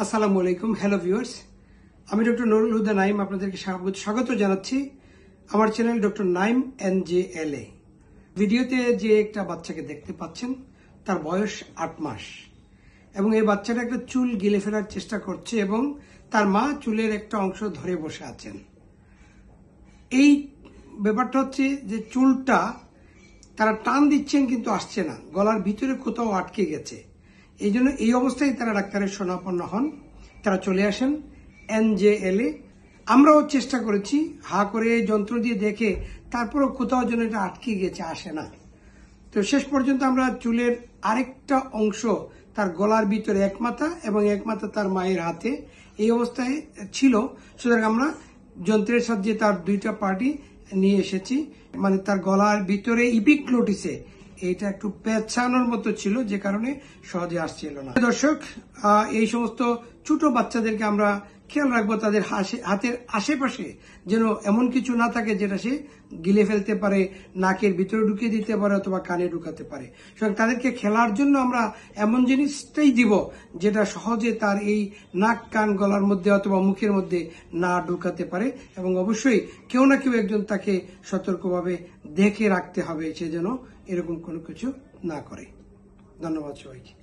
আসসালামু আলাইকুম। Hello viewers, আমি ডক্টর নুরুল হুদা নাইম আপনাদেরকে স্বাগত জানাচ্ছি আমার চ্যানেল ডক্টর নাইম NJLA। ভিডিওতে যে একটা বাচ্চাকে দেখতে পাচ্ছেন তার বয়স 8 মাস এবং এই বাচ্চাটা একটা চুল গিলে ফেলার চেষ্টা করছে এবং তার মা চুলের একটা অংশ ধরে বসে আছেন। এই ব্যাপারটা হচ্ছে যে চুলটা তারা টান দিচ্ছেন কিন্তু আসছে না, গলার ভিতরে কোথাও আটকে গেছে। এই জন্য এই অবস্থায় তারা ডাক্তারের শরণাপন্ন হন, তারা চলে আসেন NJLA। আমরাও চেষ্টা করেছি হা করে যন্ত্র দিয়ে দেখে, তারপরও কোথাও যেন এটা আটকে গেছে, আসে না। তো শেষ পর্যন্ত আমরা চুলের আরেকটা অংশ তার গলার ভিতরে এক মাথা এবং এক মাথা তার মায়ের হাতে এই অবস্থায় ছিল, সুতরাং আমরা যন্ত্রের সাহায্যে তার দুইটা পার্টি নিয়ে এসেছি। মানে তার গলার ভিতরে ইপিক্লোটিসে এটা একটু পেঁচানোর মতো ছিল, যে কারণে সহজে আসছিল না। দর্শক, এই সমস্ত ছোট বাচ্চাদেরকে আমরা খেয়াল রাখবো, তাদের হাতের আশেপাশে যেন এমন কিছু না থাকে যেটা সে গিলে ফেলতে পারে, নাকের ভিতরে ঢুকিয়ে দিতে পারে অথবা কানে ঢুকাতে পারে। সুতরাং তাদেরকে খেলার জন্য আমরা এমন জিনিসটাই দিব যেটা সহজে তার এই নাক, কান, গলার মধ্যে অথবা মুখের মধ্যে না ঢুকাতে পারে। এবং অবশ্যই কেউ না কেউ একজন তাকে সতর্কভাবে দেখে রাখতে হবে, সে যেন এরকম কোনো কিছু না করে। ধন্যবাদ সবাইকে।